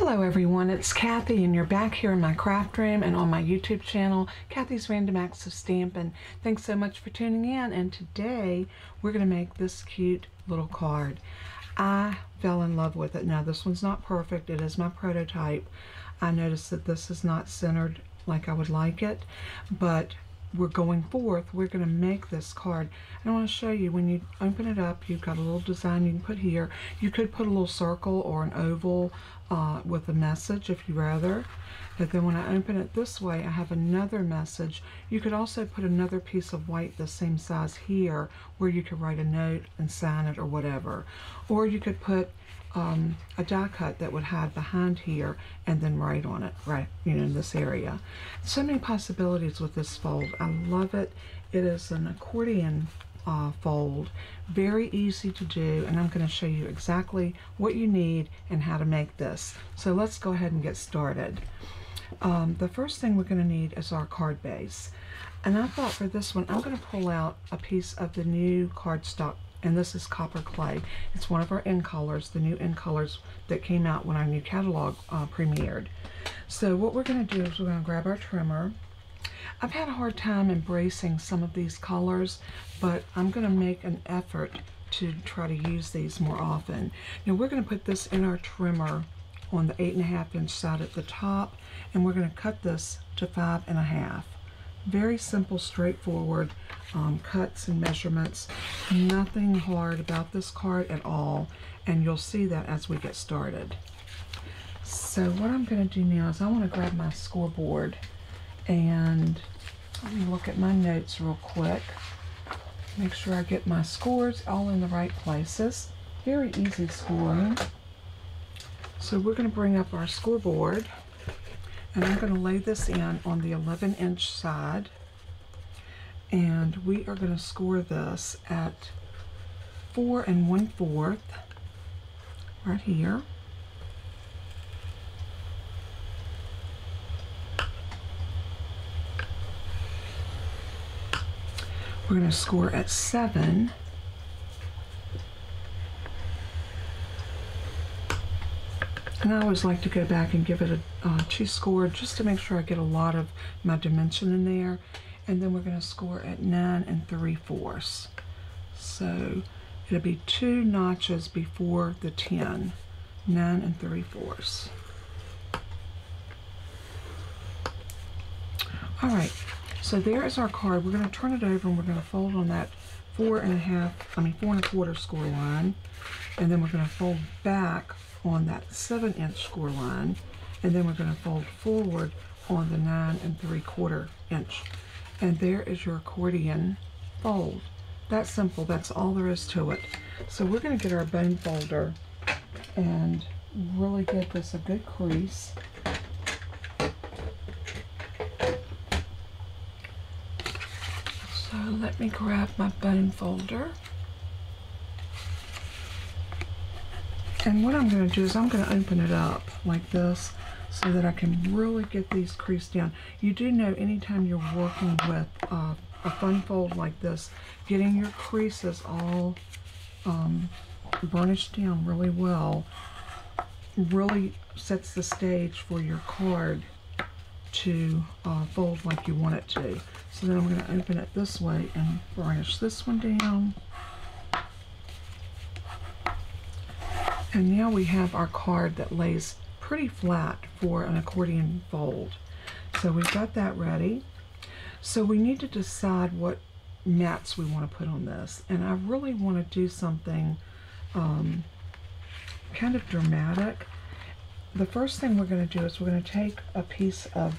Hello everyone, it's Kathy and you're back here in my craft room and on my YouTube channel, Kathy's Random Acts of Stampin'. Thanks so much for tuning in, and today we're going to make this cute little card. I fell in love with it. Now this one's not perfect, it is my prototype. I noticed that this is not centered like I would like it, but we're going forth, we're going to make this card. And I want to show you, when you open it up, you've got a little design you can put here. You could put a little circle or an oval with a message if you rather. But then when I open it this way, I have another message. You could also put another piece of white the same size here where you could write a note and sign it or whatever. Or you could put a die cut that would hide behind here and then write on it, right, in this area. So many possibilities with this fold. I love it. It is an accordion fold, very easy to do, and I'm going to show you exactly what you need and how to make this. So let's go ahead and get started. The first thing we're going to need is our card base, and I thought for this one I'm going to pull out a piece of the new cardstock, and this is copper clay. It's one of our end colors, the new end colors that came out when our new catalog premiered. So what we're going to do is we're going to grab our trimmer. I've had a hard time embracing some of these colors, but I'm going to make an effort to try to use these more often. Now we're going to put this in our trimmer on the 8.5 inch side at the top, and we're going to cut this to 5.5. Very simple, straightforward cuts and measurements. Nothing hard about this card at all, and you'll see that as we get started. So what I'm going to do now is I want to grab my scoreboard and let me look at my notes real quick. Make sure I get my scores all in the right places. Very easy scoring. So we're going to bring up our scoreboard, and I'm going to lay this in on the 11 inch side, and we are going to score this at 4 1/4 right here. We're going to score at 7. And I always like to go back and give it a 2 score just to make sure I get a lot of my dimension in there. And then we're going to score at 9 3/4. So it'll be 2 notches before the 10. 9 3/4. All right. So there is our card. We're going to turn it over and we're going to fold on that 4 1/4 score line, and then we're going to fold back on that 7 inch score line, and then we're going to fold forward on the 9 3/4 inch. And there is your accordion fold. That's simple. That's all there is to it. So we're going to get our bone folder and really give this a good crease. So let me grab my bone folder. And what I'm going to do is I'm going to open it up like this so that I can really get these creased down. You do know anytime you're working with a fun fold like this, getting your creases all burnished down really well really sets the stage for your card to fold like you want it to. So then I'm going to open it this way and burnish this one down. And now we have our card that lays pretty flat for an accordion fold. So we've got that ready. So we need to decide what mats we want to put on this. And I really want to do something kind of dramatic. The first thing we're going to do is we're going to take a piece of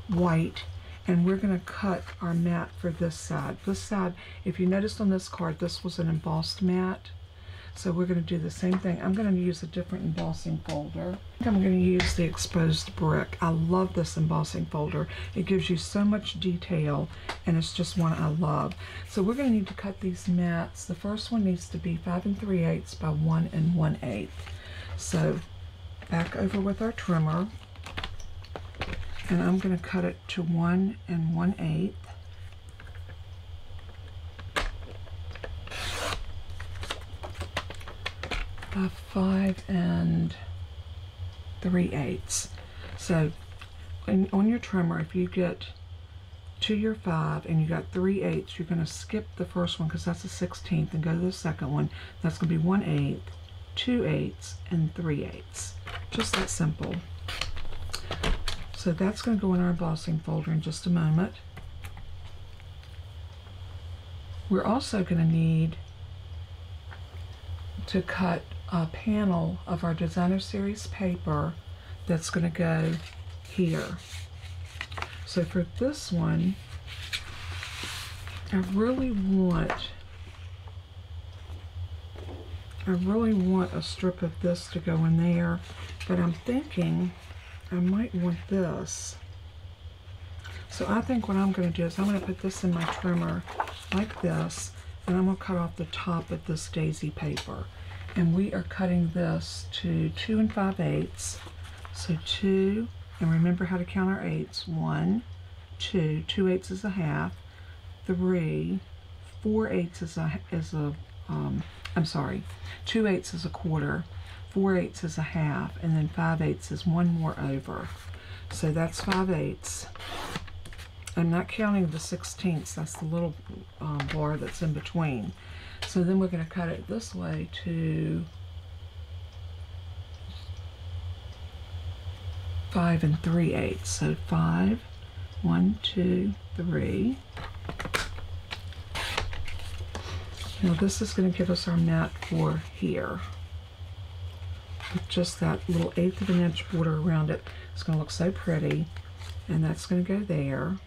white and we're going to cut our mat for this side. This side, if you noticed on this card, this was an embossed mat. So we're going to do the same thing. I'm going to use a different embossing folder. I'm going to use the exposed brick. I love this embossing folder. It gives you so much detail, and it's just one I love. So we're going to need to cut these mats. The first one needs to be 5 3/8 by 1 1/8. So back over with our trimmer, and I'm going to cut it to 1 1/8. By 5 1/8. 3/8. So on your trimmer, if you get to your 5 and you got 3/8, you're going to skip the first one because that's a 16th and go to the second one. That's going to be 1/8, 2/8, and 3/8. Just that simple. So that's going to go in our embossing folder in just a moment. We're also going to need to cut a panel of our Designer Series paper that's going to go here. So for this one, I really want a strip of this to go in there, but I'm thinking I might want this. So I think what I'm going to do is I'm going to put this in my trimmer like this, and I'm going to cut off the top of this daisy paper. And we are cutting this to 2 5/8. So 2, and remember how to count our 8s. 1, 2, 2/8 is a half, 3, 4/8 is a I'm sorry, 2/8 is a quarter, 4/8 is a half, and then 5/8 is one more over. So that's 5/8. I'm not counting the 16ths, that's the little bar that's in between. So then we're going to cut it this way to 5 3/8. So 5, 1, 2, 3. Now this is going to give us our mat for here. With just that little 1/8 of an inch border around it. It's going to look so pretty. And that's going to go there.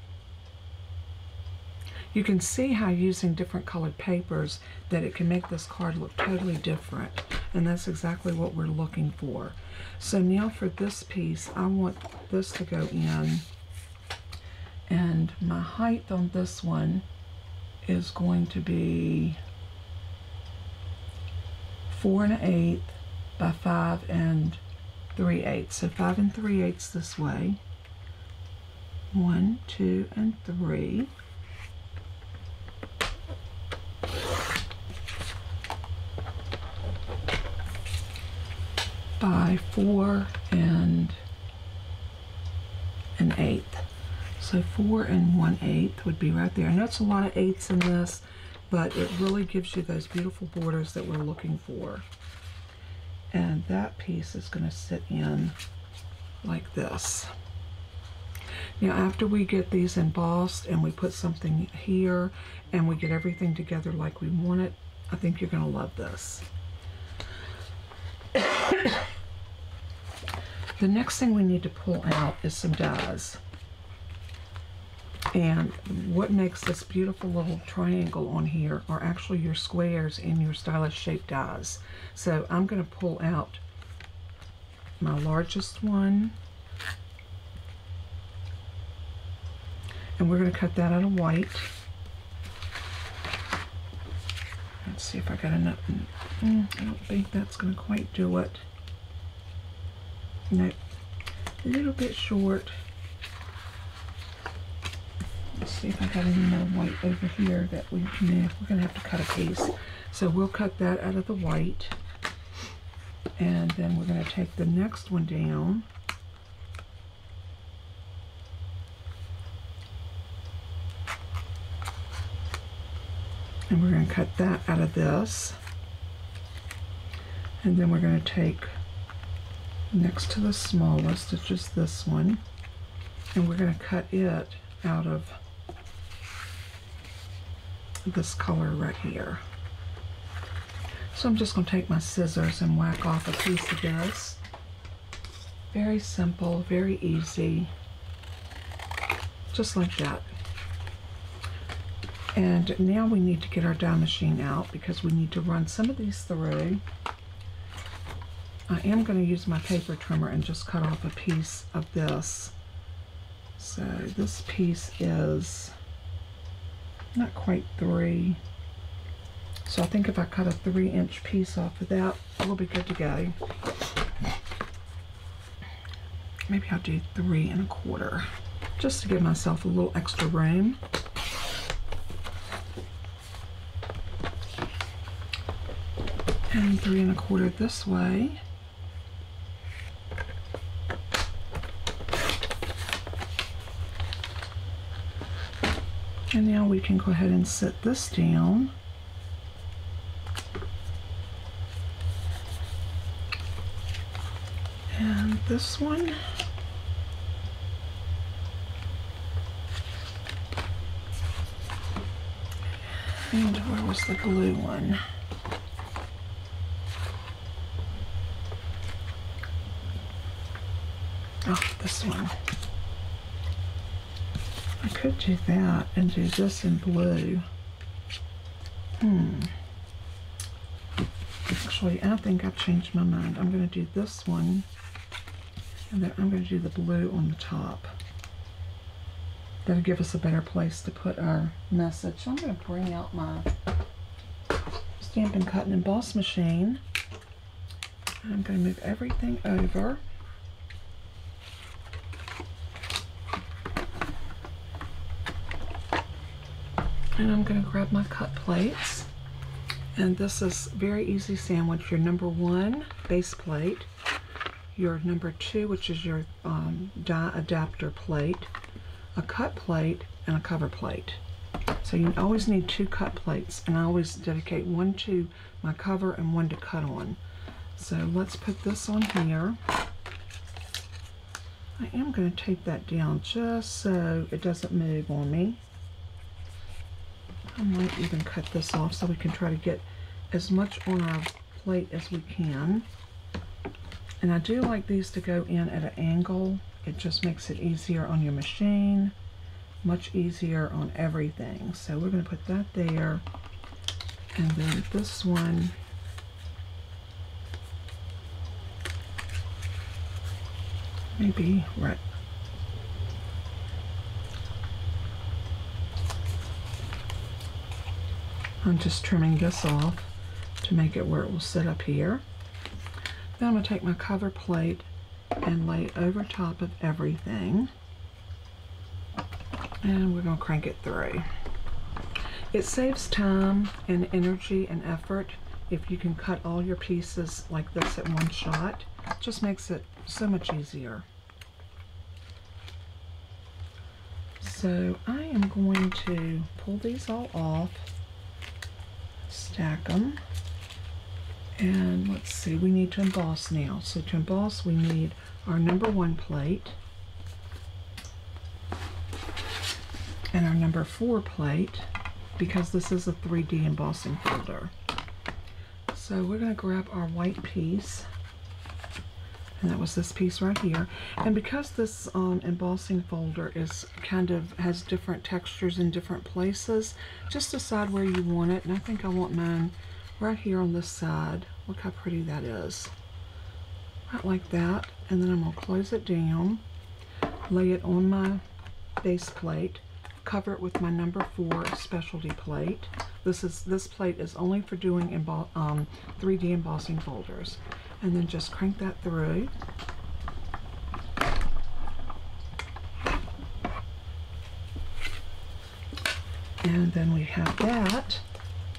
You can see how using different colored papers that it can make this card look totally different. And that's exactly what we're looking for. So now for this piece, I want this to go in. And my height on this one is going to be 4 1/8 by 5 3/8. So 5 3/8 this way. 1, 2, and 3. By 4 1/8. So 4 1/8 would be right there. And that's a lot of 8s in this, but it really gives you those beautiful borders that we're looking for. And that piece is going to sit in like this. Now after we get these embossed and we put something here and we get everything together like we want it, I think you're going to love this. The next thing we need to pull out is some dies. And what makes this beautiful little triangle on here are actually your squares and your stylish shaped dies. So I'm going to pull out my largest one. And we're going to cut that out of white. Let's see if I got enough. I don't think that's going to quite do it. No, a little bit short. Let's see if I got any more white over here that we can. We're going to have to cut a piece. So we'll cut that out of the white. And then we're going to take the next one down. And we're going to cut that out of this. And then we're going to take next to the smallest, it's just this one. And we're going to cut it out of this color right here. So I'm just going to take my scissors and whack off a piece of this. Very simple, very easy. Just like that. And now we need to get our die machine out because we need to run some of these through. I am going to use my paper trimmer and just cut off a piece of this. So this piece is not quite 3. So I think if I cut a 3-inch piece off of that, we'll be good to go. Maybe I'll do 3 1/4, just to give myself a little extra room. And 3 1/4 this way. we can go ahead and set this down. And this one. And where was the blue one? Oh, this one. I could do that and do this in blue. Actually, I think I've changed my mind. I'm going to do this one, and then I'm going to do the blue on the top. That'll give us a better place to put our message. So I'm going to bring out my Stampin' Cut and Emboss machine. And I'm going to move everything over. And I'm going to grab my cut plates. And this is very easy sandwich. Your number 1 base plate, your number 2, which is your die adapter plate, a cut plate, and a cover plate. So you always need 2 cut plates, and I always dedicate 1 to my cover and 1 to cut on. So let's put this on here. I am going to tape that down just so it doesn't move on me. I might even cut this off so we can try to get as much on our plate as we can. And I do like these to go in at an angle. It just makes it easier on your machine, much easier on everything. So we're going to put that there. And then this one, maybe right. I'm just trimming this off to make it where it will sit up here. Then I'm going to take my cover plate and lay it over top of everything. And we're going to crank it through. It saves time and energy and effort if you can cut all your pieces like this at one shot. It just makes it so much easier. So I am going to pull these all off. Stack them, and let's see, we need to emboss now. So to emboss we need our number 1 plate and our number 4 plate, because this is a 3D embossing folder. So we're going to grab our white piece, and that was this piece right here. And because this embossing folder is has different textures in different places, just decide where you want it. And I think I want mine right here on this side. Look how pretty that is. Right like that. And then I'm going to close it down, lay it on my base plate, cover it with my number 4 specialty plate. This plate is only for doing 3D embossing folders. And then just crank that through. And then we have that,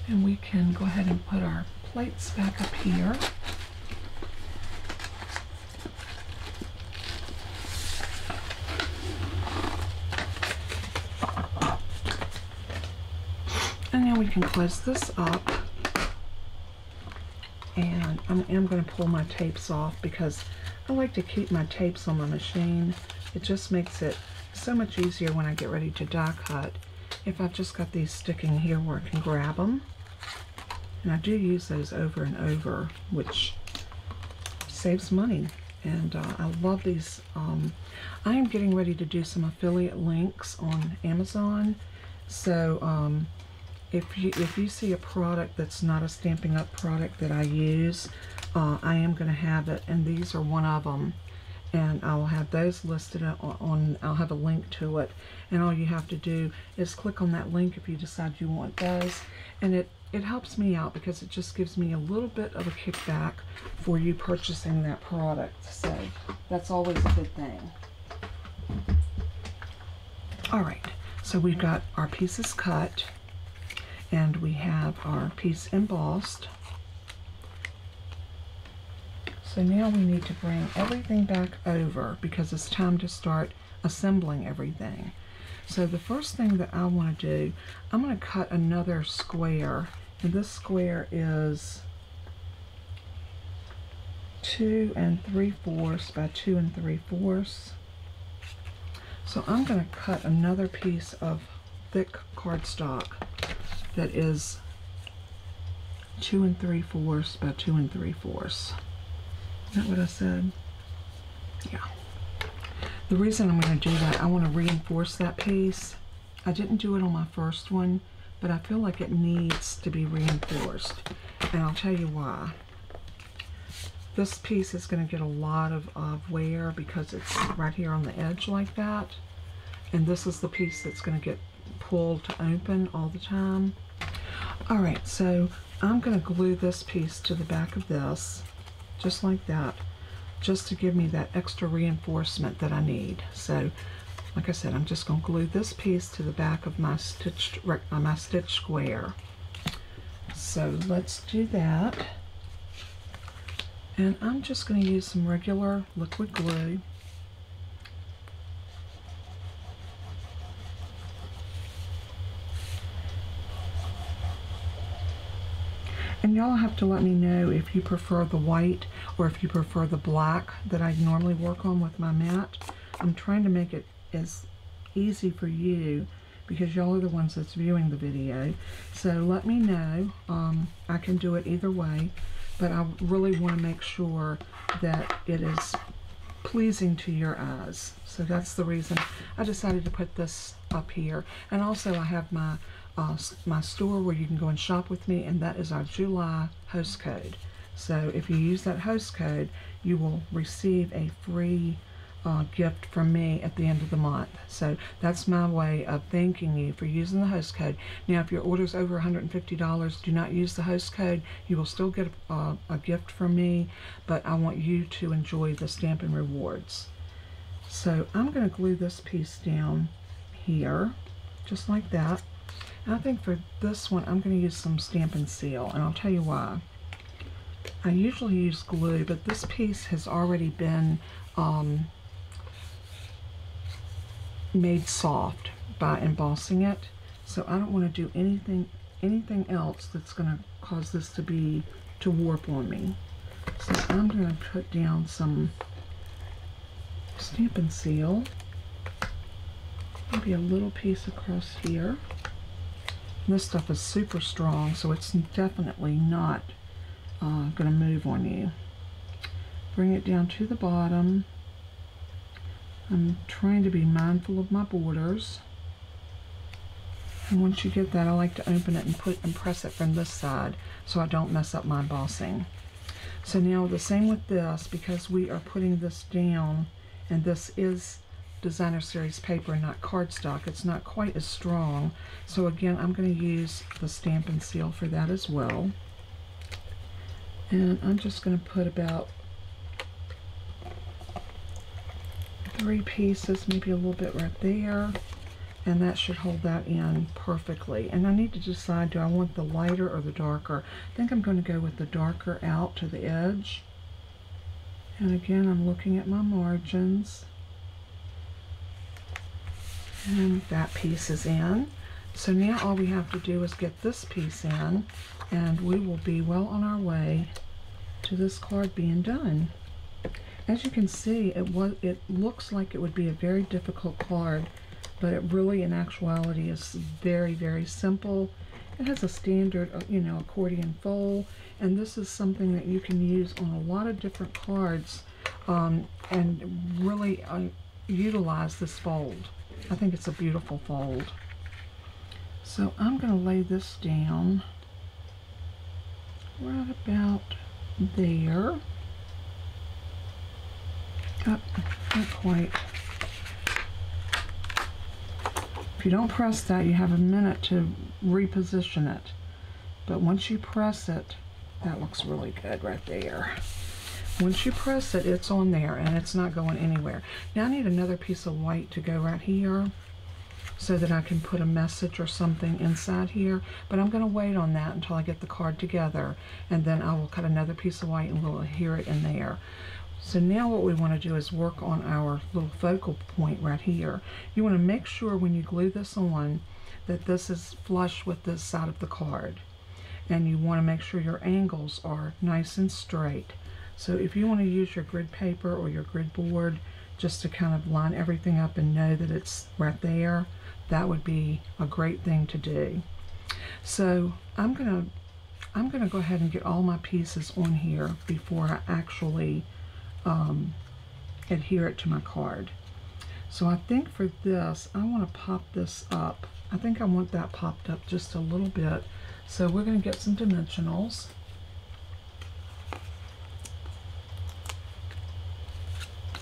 and we can go ahead and put our plates back up here. And then we can close this up. And I am going to pull my tapes off because I like to keep my tapes on my machine. It just makes it so much easier when I get ready to die cut if I've just got these sticking here where I can grab them. And I do use those over and over, which saves money. And I love these. I am getting ready to do some affiliate links on Amazon. So if you see a product that's not a Stampin' Up product that I use, I am going to have it, and these are one of them. And I'll have those listed I'll have a link to it, and all you have to do is click on that link if you decide you want those, and it helps me out because it just gives me a little bit of a kickback for you purchasing that product. So that's always a good thing. Alright, so we've got our pieces cut, and we have our piece embossed. So now we need to bring everything back over because it's time to start assembling everything. So the first thing that I want to do, I'm going to cut another square, and this square is 2 3/4 by 2 3/4. So I'm going to cut another piece of thick cardstock that is 2 3/4 by 2 3/4. Is that what I said? Yeah. The reason I'm going to do that, I want to reinforce that piece. I didn't do it on my first one, but I feel like it needs to be reinforced. And I'll tell you why. This piece is going to get a lot of wear because it's right here on the edge like that. And this is the piece that's going to get pulled to open all the time. Alright, so I'm going to glue this piece to the back of this, just like that, just to give me that extra reinforcement that I need. So, like I said, I'm just going to glue this piece to the back of my stitched square. So let's do that. And I'm just going to use some regular liquid glue. And y'all have to let me know if you prefer the white or if you prefer the black that I normally work on with my mat. I'm trying to make it as easy for you because y'all are the ones that's viewing the video. So let me know. I can do it either way, but I really want to make sure that it is pleasing to your eyes. So that's the reason I decided to put this up here. And also I have my store where you can go and shop with me, and that is our July host code. So if you use that host code, you will receive a free gift from me at the end of the month. So that's my way of thanking you for using the host code. Now, if your order is over $150, do not use the host code. You will still get a gift from me, but I want you to enjoy the Stampin' Rewards. So I'm going to glue this piece down here, just like that. And I think for this one, I'm going to use some Stampin' Seal, and I'll tell you why. I usually use glue, but this piece has already been made soft by embossing it, so I don't want to do anything else that's going to cause this to warp on me. So I'm going to put down some Stampin' Seal, maybe a little piece across here. And this stuff is super strong, so it's definitely not going to move on you. Bring it down to the bottom. I'm trying to be mindful of my borders. And once you get that, I like to open it and press it from this side so I don't mess up my embossing. So now the same with this, because we are putting this down, and this is Designer Series paper, not cardstock. It's not quite as strong. So again, I'm going to use the Stampin' Seal for that as well. And I'm just going to put about 3 pieces, maybe a little bit right there, and that should hold that in perfectly. And I need to decide, do I want the lighter or the darker? I think I'm going to go with the darker out to the edge. And again, I'm looking at my margins. And that piece is in. So now all we have to do is get this piece in, and we will be well on our way to this card being done. As you can see, it looks like it would be a very difficult card, but it really, in actuality, is very, very simple. It has a standard, accordion fold, and this is something that you can use on a lot of different cards and really utilize this fold. I think it's a beautiful fold. So I'm going to lay this down right about there. Not quite. If you don't press that, you have a minute to reposition it. But once you press it, that looks really good right there. Once you press it, it's on there and it's not going anywhere. Now I need another piece of white to go right here so that I can put a message or something inside here. But I'm going to wait on that until I get the card together, and then I will cut another piece of white and we'll adhere it in there. So now what we want to do is work on our little focal point right here. You want to make sure when you glue this on that this is flush with this side of the card. And you want to make sure your angles are nice and straight. So if you want to use your grid paper or your grid board just to kind of line everything up and know that it's right there, that would be a great thing to do. So I'm gonna go ahead and get all my pieces on here before I actually adhere it to my card. So I think for this, I want to pop this up. I think I want that popped up just a little bit. So we're going to get some dimensionals.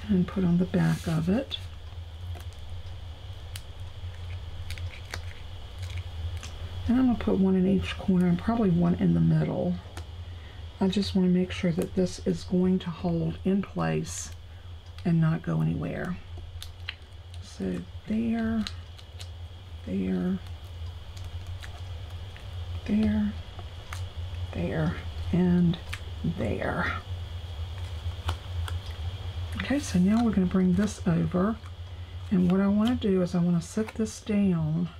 And put on the back of it. And I'm going to put one in each corner and probably one in the middle. I just want to make sure that this is going to hold in place and not go anywhere. So there, there, there, there, and there. Okay, so now we're going to bring this over, and what I want to do is I want to set this down,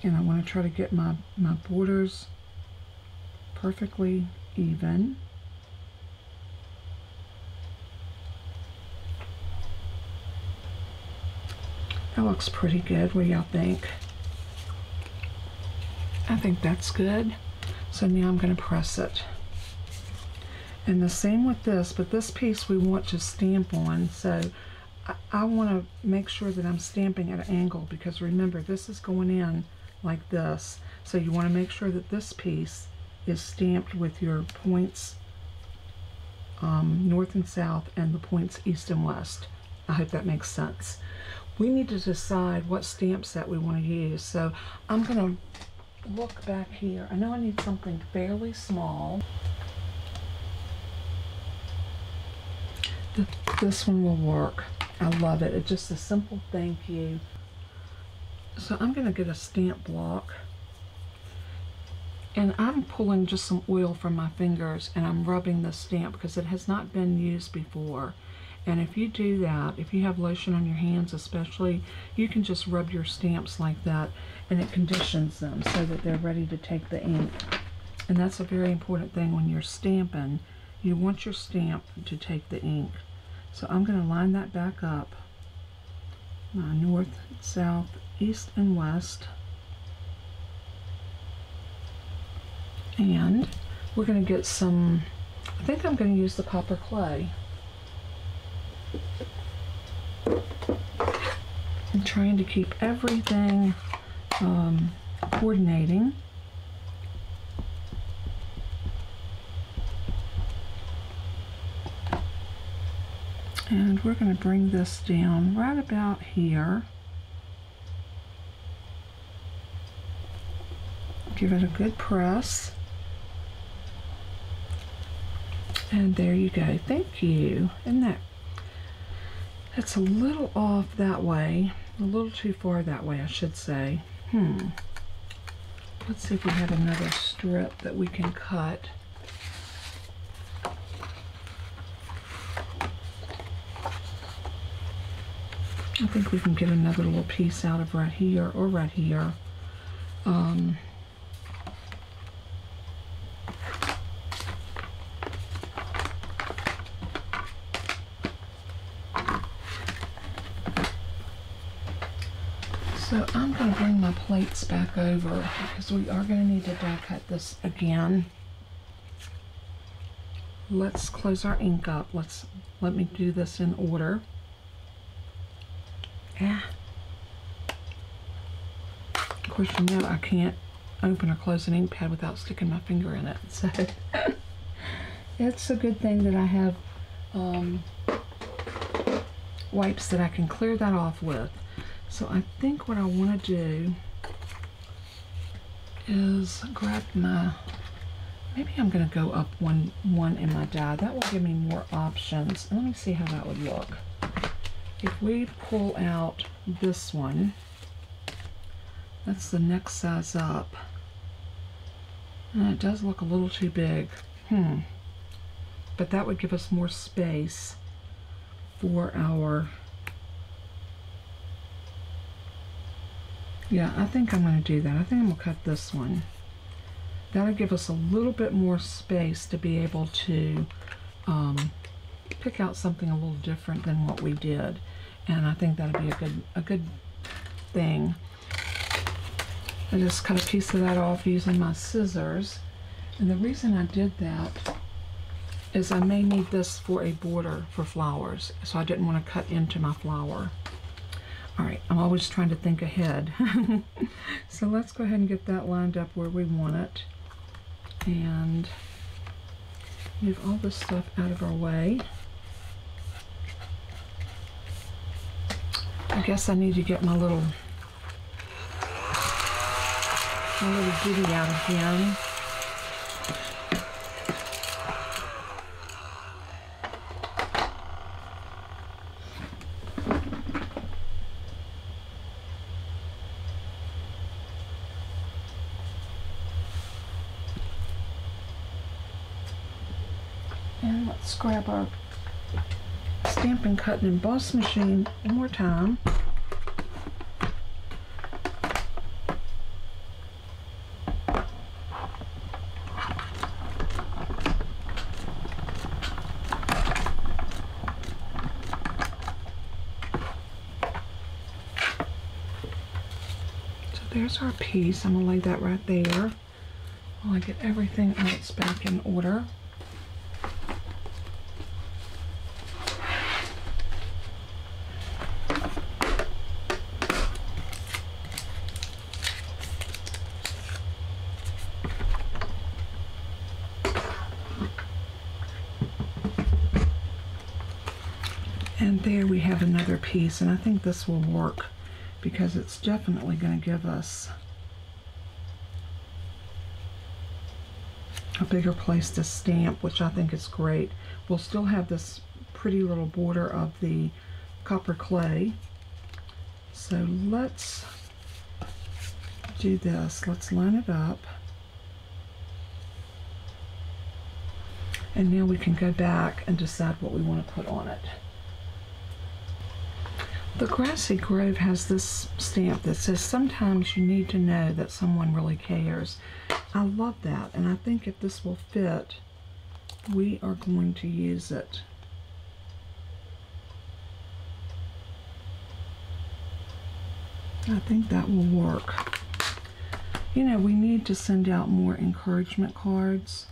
and I want to try to get my borders perfectly even. That looks pretty good. What do y'all think? I think that's good. So now I'm going to press it. And the same with this, but this piece we want to stamp on, so I want to make sure that I'm stamping at an angle, because remember, this is going in like this. So you want to make sure that this piece is stamped with your points north and south and the points east and west. I hope that makes sense. We need to decide what stamp set we want to use. So I'm going to look back here. I know I need something fairly small. This one will work. I love it. It's just a simple thank you. So I'm going to get a stamp block, and I'm pulling just some oil from my fingers and I'm rubbing the stamp because it has not been used before. And if you do that, if you have lotion on your hands especially, you can just rub your stamps like that and it conditions them so that they're ready to take the ink. And that's a very important thing when you're stamping. You want your stamp to take the ink. So I'm going to line that back up. My north, south, east, and west. And we're going to get some, I think I'm going to use the copper clay. I'm trying to keep everything coordinating. And we're going to bring this down right about here. Give it a good press. And there you go. Thank you. Isn't that's a little off that way. A little too far that way, I should say. Let's see if we have another strip that we can cut. I think we can get another little piece out of right here or right here. So I'm going to bring my plates back over because we are going to need to die cut this again. Let's close our ink up. Let me do this in order. Of course, you know I can't open or close an ink pad without sticking my finger in it. So it's a good thing that I have wipes that I can clear that off with. So I think what I want to do is grab my, maybe I'm going to go up one in my die. That will give me more options. And let me see how that would look. If we pull out this one, that's the next size up. And it does look a little too big. but that would give us more space for our, yeah, I think I'm going to do that. I think I'm going to cut this one. That'll give us a little bit more space to be able to pick out something a little different than what we did, and I think that'll be a good thing. I just cut a piece of that off using my scissors, and the reason I did that is I may need this for a border for flowers, so I didn't want to cut into my flower. All right, I'm always trying to think ahead. So let's go ahead and get that lined up where we want it, and move all this stuff out of our way. I guess I need to get my little ditty out again. And let's grab our Stampin' Cut and Emboss machine one more time. So there's our piece. I'm going to lay that right there while I get everything else back in order. And there we have another piece, and I think this will work because it's definitely going to give us a bigger place to stamp, which I think is great. We'll still have this pretty little border of the copper clay. So let's do this. Let's line it up. And now we can go back and decide what we want to put on it. The Grassy Grove has this stamp that says, "Sometimes you need to know that someone really cares." I love that, and I think if this will fit, we are going to use it. I think that will work. You know, we need to send out more encouragement cards.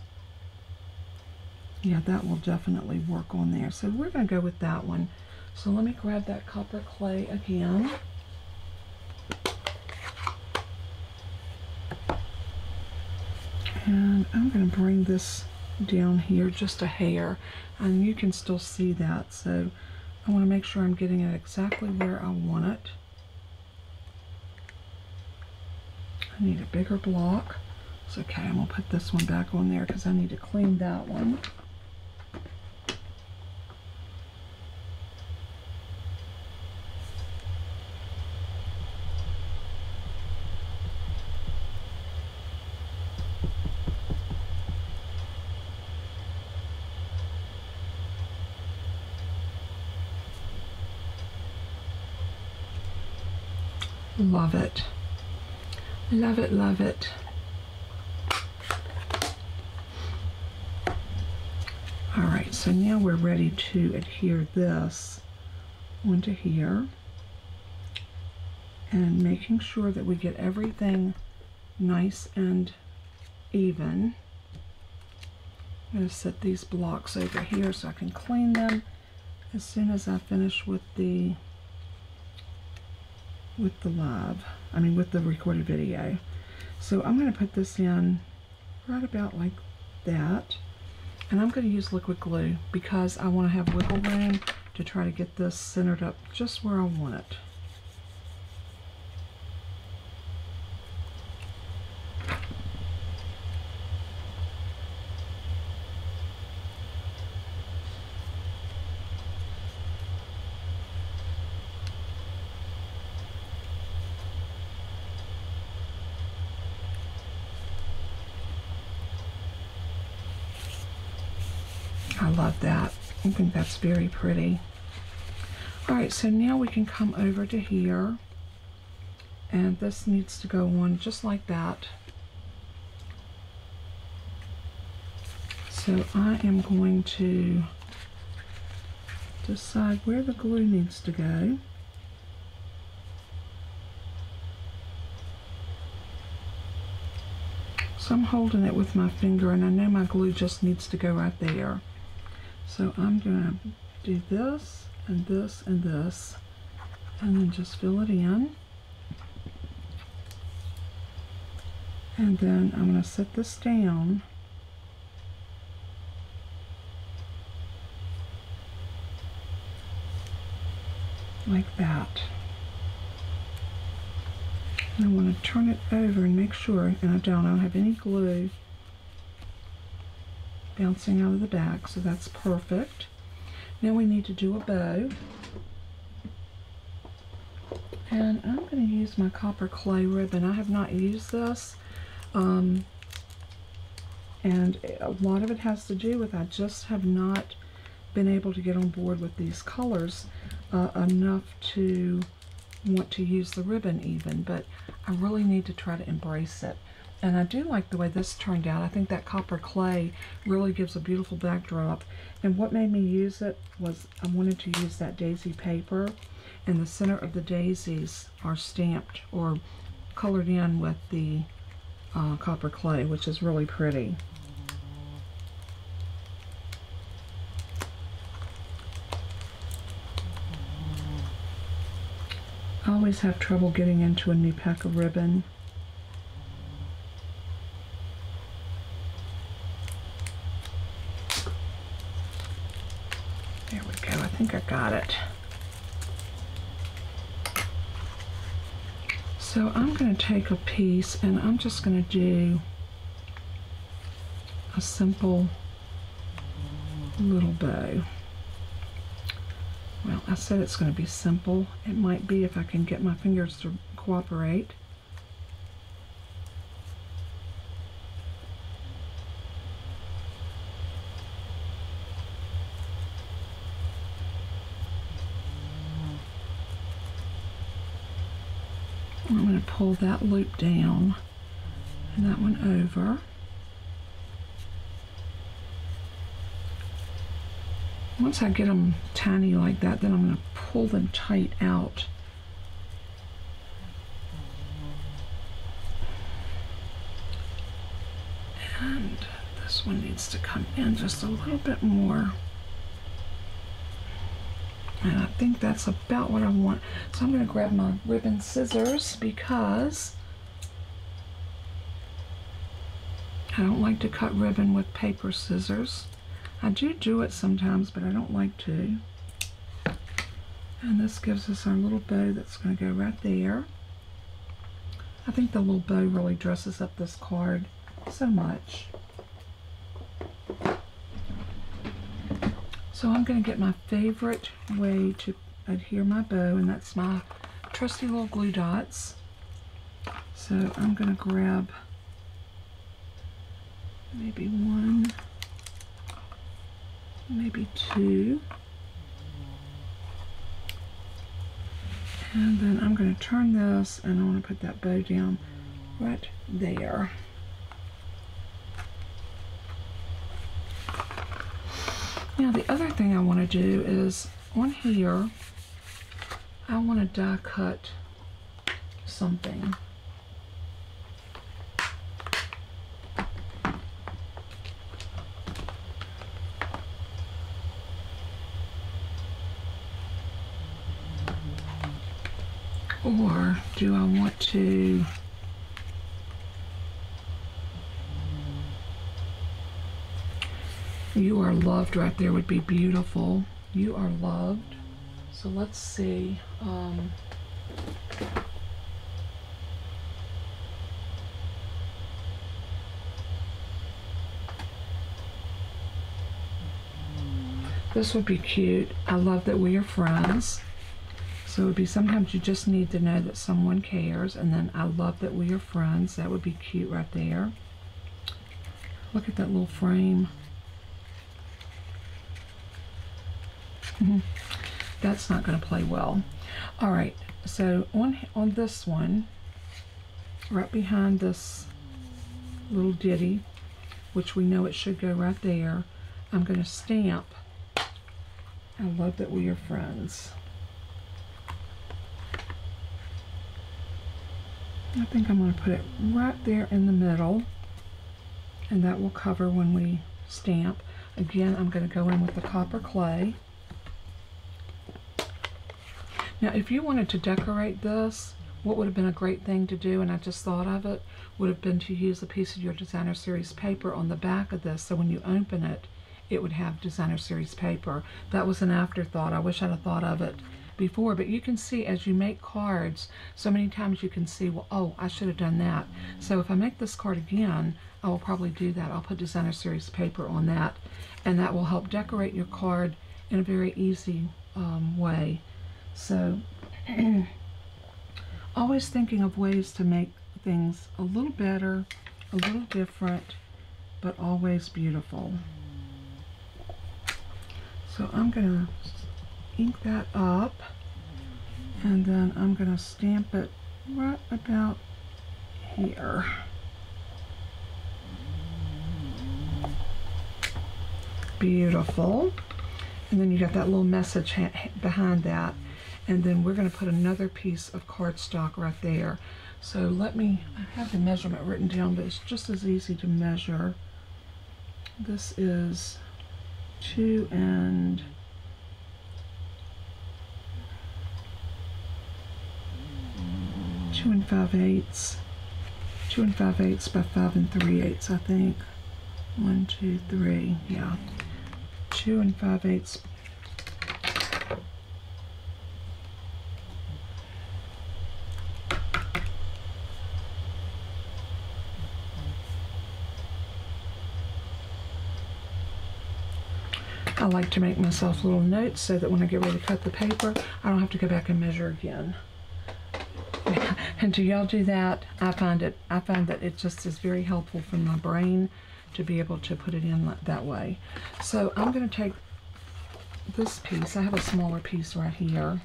Yeah, that will definitely work on there. So we're going to go with that one. So let me grab that copper clay again. And I'm going to bring this down here just a hair, and you can still see that. So I want to make sure I'm getting it exactly where I want it. I need a bigger block. It's okay, I'm going to put this one back on there because I need to clean that one. Love it. Love it, love it. All right, so now we're ready to adhere this onto here, and making sure that we get everything nice and even. I'm going to set these blocks over here so I can clean them as soon as I finish with the with the recorded video. So I'm going to put this in right about like that, and I'm going to use liquid glue because I want to have wiggle room to try to get this centered up just where I want it. I love that. I think that's very pretty. All right, so now we can come over to here, and this needs to go on just like that. So I am going to decide where the glue needs to go. So I'm holding it with my finger, and I know my glue just needs to go right there. So I'm going to do this and this and this, and then just fill it in. And then I'm going to set this down. Like that. And I want to turn it over and make sure, and I don't have any glue bouncing out of the back, so that's perfect. Now we need to do a bow. And I'm going to use my copper clay ribbon. I have not used this. And a lot of it has to do with I just have not been able to get on board with these colors enough to want to use the ribbon even, but I really need to try to embrace it. And I do like the way this turned out. I think that copper clay really gives a beautiful backdrop. And what made me use it was I wanted to use that daisy paper, and the center of the daisies are stamped or colored in with the copper clay, which is really pretty. I always have trouble getting into a new pack of ribbon. There we go, I think I got it. So I'm going to take a piece and I'm just going to do a simple little bow. Well, I said it's going to be simple. It might be if I can get my fingers to cooperate. I'm going to pull that loop down and that one over. Once I get them tiny like that, then I'm going to pull them tight out. And this one needs to come in just a little bit more. And I think that's about what I want. So I'm going to grab my ribbon scissors because I don't like to cut ribbon with paper scissors. I do it sometimes, but I don't like to. And this gives us our little bow that's going to go right there. I think the little bow really dresses up this card so much. So I'm going to get my favorite way to adhere my bow, and that's my trusty little glue dots. So I'm going to grab maybe one, maybe two, and then I'm going to turn this and I want to put that bow down right there. Now the other thing I want to do is on here I want to die cut something. Or do I want to You Are Loved right there would be beautiful. You Are Loved. So let's see. This would be cute. I love that we are friends. So it would be sometimes you just need to know that someone cares, and then I love that we are friends. That would be cute right there. Look at that little frame. That's not going to play well. All right, so on this one, right behind this little ditty, which we know it should go right there, I'm going to stamp "I love that we are friends." I think I'm going to put it right there in the middle, and that will cover when we stamp. Again, I'm going to go in with the copper clay. Now, if you wanted to decorate this, what would have been a great thing to do, and I just thought of it, would have been to use a piece of your Designer Series paper on the back of this, so when you open it, it would have Designer Series paper. That was an afterthought. I wish I'd have thought of it before, but you can see as you make cards, so many times you can see, well, oh, I should have done that. So if I make this card again, I will probably do that. I'll put Designer Series paper on that, and that will help decorate your card in a very easy way. So always thinking of ways to make things a little better, a little different, but always beautiful. So I'm going to ink that up, and then I'm going to stamp it right about here. Beautiful. And then you got that little message behind that. And then we're going to put another piece of cardstock right there. So I have the measurement written down, but it's just as easy to measure. This is 2 5/8, 2 5/8 by 5 3/8, I think. 1, 2, 3, yeah. 2 5/8. I like to make myself little notes so that when I get ready to cut the paper, I don't have to go back and measure again. And do y'all do that? I find that it just is very helpful for my brain to be able to put it in that way. So I'm going to take this piece. I have a smaller piece right here.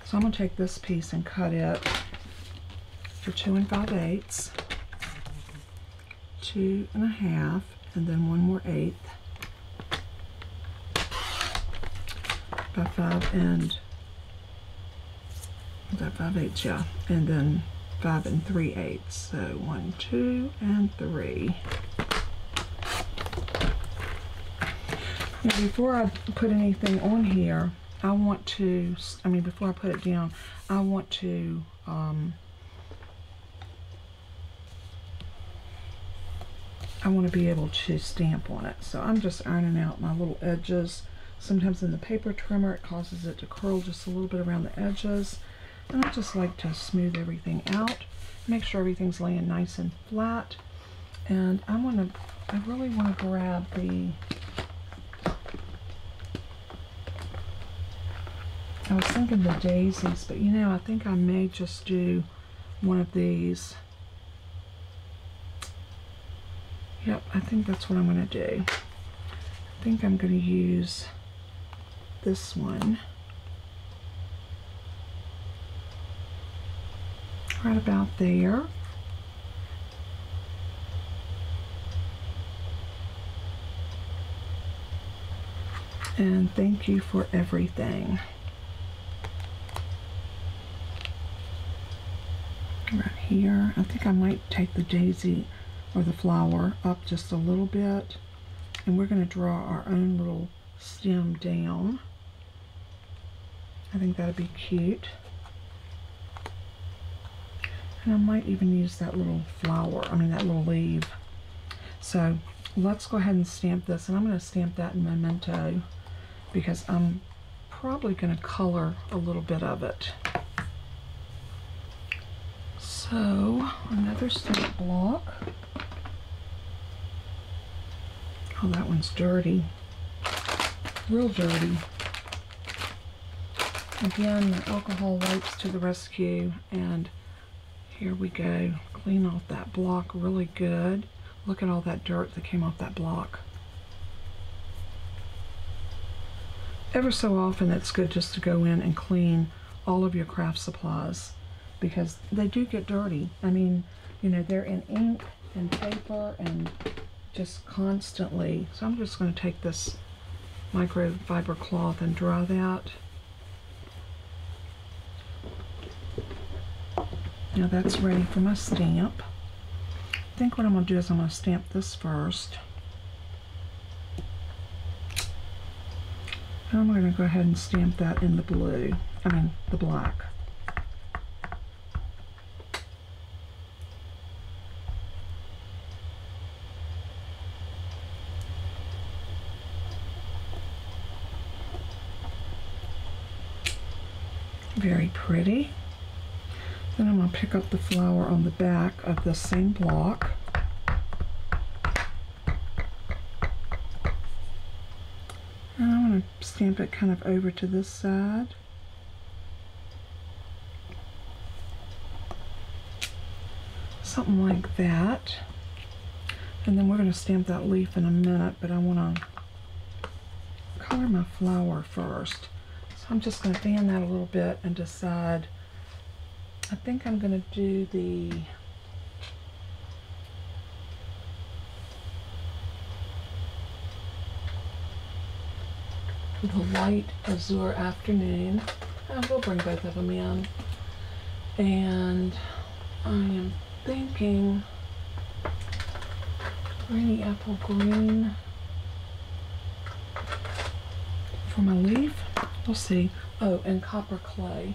So I'm going to take this piece and cut it for 2 5/8, 2 1/2, and then 1 more 1/8 by 5 5/8, yeah, and then 5 3/8. So 1, 2, and 3. Now, before I put anything on here, I want to, before I put it down, I want to be able to stamp on it. So I'm just ironing out my little edges. Sometimes in the paper trimmer, it causes it to curl just a little bit around the edges. And I just like to smooth everything out, make sure everything's laying nice and flat. And I really want to grab I was thinking the daisies, but I think I may just do one of these. Yep, I think that's what I'm going to do. I think I'm going to use this one. Right about there. And thank you for everything. Right here. I think I might take the daisy or the flower up just a little bit, and we're going to draw our own little stem down. I think that'd be cute. And I might even use that little flower, that little leaf. So let's go ahead and stamp this, and I'm going to stamp that in Memento because I'm probably going to color a little bit of it. So another stamp block. Oh, that one's dirty. Real dirty. Again, the alcohol wipes to the rescue, and here we go. Clean off that block really good. Look at all that dirt that came off that block. ever so often it's good just to go in and clean all of your craft supplies, because they do get dirty. I mean, you know, they're in ink and paper and just constantly. So I'm just going to take this microfiber cloth and dry that. Now that's ready for my stamp. I think what I'm going to do is I'm going to stamp this first. And I'm going to go ahead and stamp that in the blue, the black. Very pretty. Then I'm going to pick up the flower on the back of the same block. And I'm going to stamp it kind of over to this side. Something like that. And then we're going to stamp that leaf in a minute, but I want to color my flower first. So I'm just going to fan that a little bit and decide. I think I'm going to do the light azure afternoon. We'll bring both of them in. And I am thinking rainy apple green for my leaf. We'll see. Oh, and copper clay.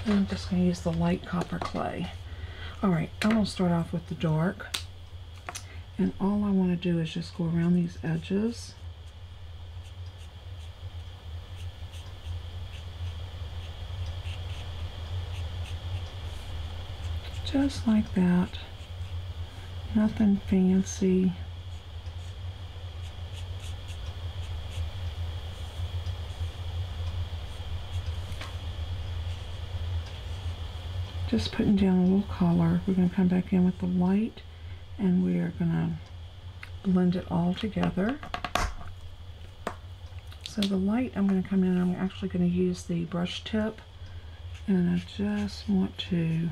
And I'm just going to use the light copper clay. Alright, I'm going to start off with the dark. And all I want to do is just go around these edges. Just like that. Nothing fancy. Just putting down a little color. We're going to come back in with the light and we are going to blend it all together. So the light, I'm going to come in and I'm actually going to use the brush tip, and I just want to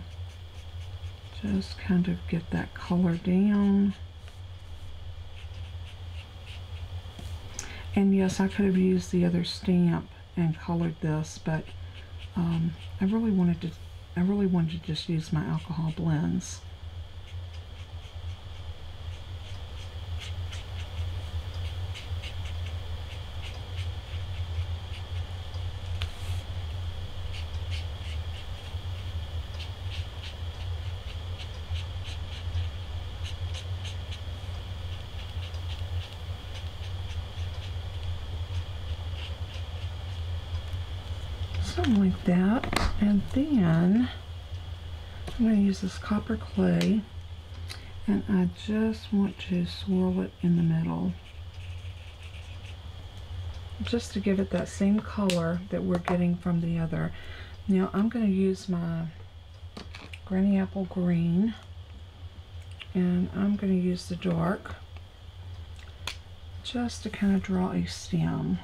just kind of get that color down. And yes, I could have used the other stamp and colored this, but I really wanted to just use my alcohol blends. Something like that. And then I'm going to use this copper clay, and I just want to swirl it in the middle, just to give it that same color that we're getting from the other. Now I'm going to use my Granny Apple Green, and I'm going to use the dark just to kind of draw a stem.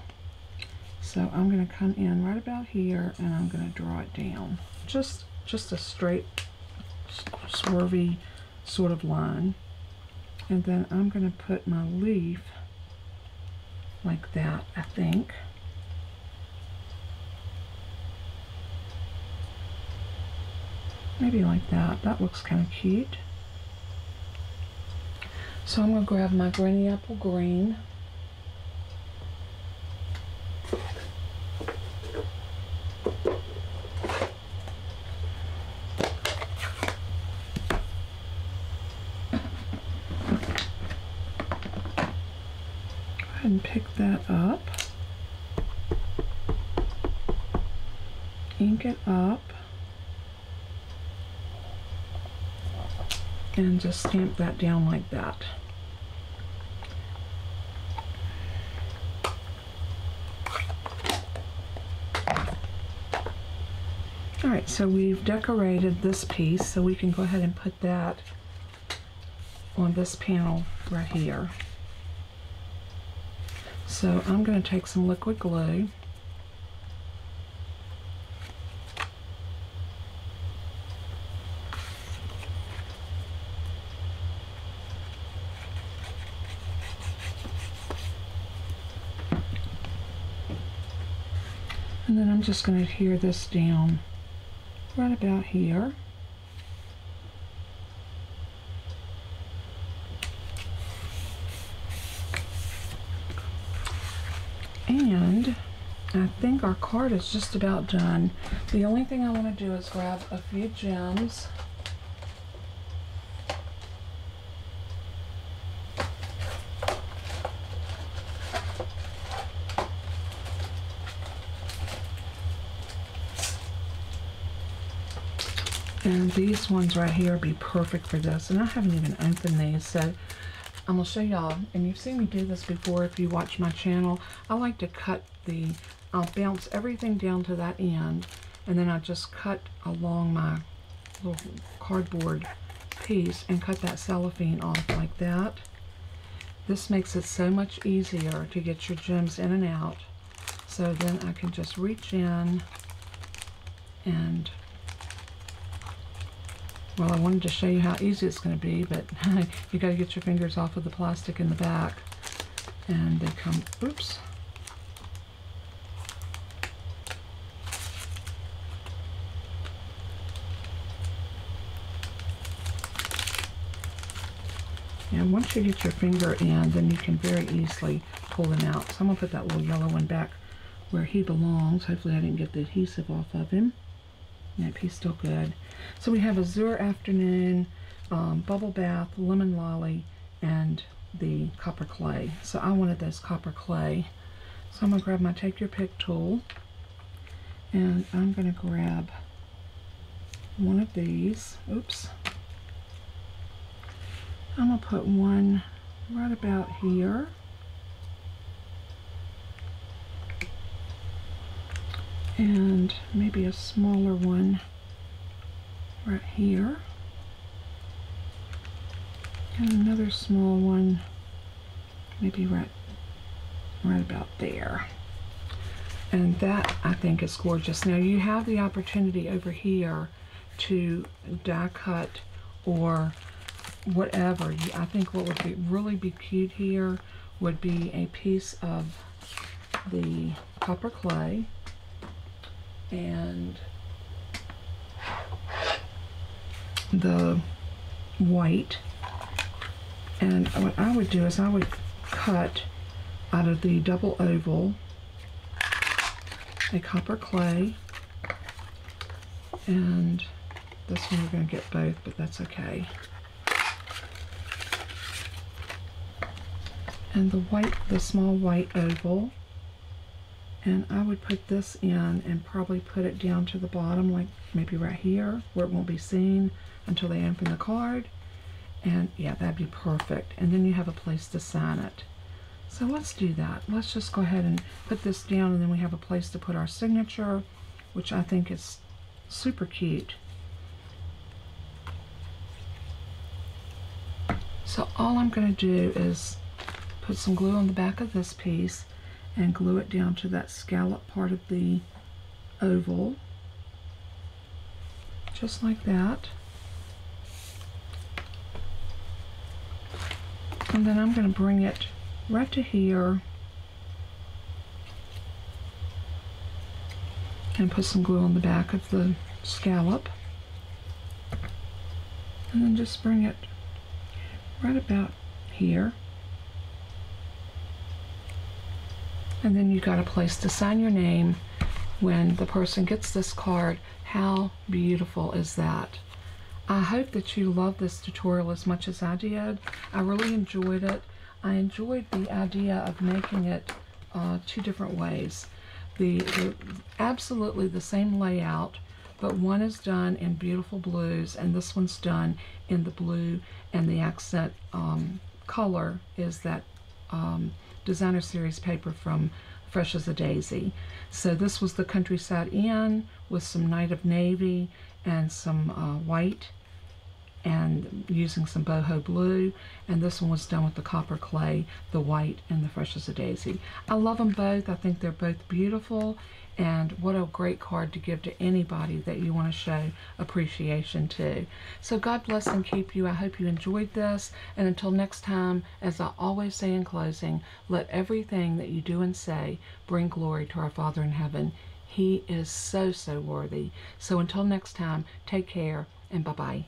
So I'm going to come in right about here and I'm going to draw it down. Just a straight, swervy sort of line. And then I'm going to put my leaf like that, I think. Maybe like that. That looks kind of cute. So I'm going to grab my Granny Apple Green. And pick that up, ink it up, and just stamp that down like that. Alright, so we've decorated this piece, so we can go ahead and put that on this panel right here. So I'm going to take some liquid glue. And then I'm just going to adhere this down right about here. And I think our card is just about done. The only thing I want to do is grab a few gems. And these ones right here would be perfect for this. And I haven't even opened these, so I'm going to show y'all. And you've seen me do this before if you watch my channel. I like to cut I'll bounce everything down to that end, and then I just cut along my little cardboard piece and cut that cellophane off like that. This makes it so much easier to get your gems in and out. So then I can just reach in and, well, I wanted to show you how easy it's going to be, but you got to get your fingers off of the plastic in the back. And they come, oops. And once you get your finger in, then you can very easily pull them out. So I'm going to put that little yellow one back where he belongs. Hopefully I didn't get the adhesive off of him. Yep, he's still good. So we have Azure Afternoon, Bubble Bath, Lemon Lolly, and the Copper Clay. So I wanted those Copper Clay. So I'm going to grab my Take Your Pick tool, and I'm going to grab one of these. Oops. I'm going to put one right about here. And maybe a smaller one right here. And another small one maybe right about there. And that, I think, is gorgeous. Now you have the opportunity over here to die cut or whatever. I think what would be really be cute here would be a piece of the Copper Clay and the white. And what I would do is I would cut out of the double oval a Copper Clay, and this one we're going to get both, but that's okay. And the white, the small white oval, and I would put this in and probably put it down to the bottom, like maybe right here, where it won't be seen until they open the card. And yeah, that'd be perfect. And then you have a place to sign it. So let's do that. Let's just go ahead and put this down, and then we have a place to put our signature, which I think is super cute. So all I'm going to do is put some glue on the back of this piece and glue it down to that scallop part of the oval, just like that. And then I'm going to bring it right to here and put some glue on the back of the scallop, and then just bring it right about here. And then you got a place to sign your name when the person gets this card. How beautiful is that? I hope that you love this tutorial as much as I did. I really enjoyed it. I enjoyed the idea of making it two different ways. Absolutely the same layout, but one is done in beautiful blues and this one's done in the blue, and the accent color is that designer series paper from Fresh as a Daisy. So this was the Countryside Inn with some Night of Navy and some white, and using some boho blue, and this one was done with the copper clay, the white, and the fresh as a daisy. I love them both. I think they're both beautiful, and what a great card to give to anybody that you want to show appreciation to. So God bless and keep you. I hope you enjoyed this, and until next time, as I always say in closing, let everything that you do and say bring glory to our Father in heaven. He is so, so worthy. So until next time, take care, and bye-bye.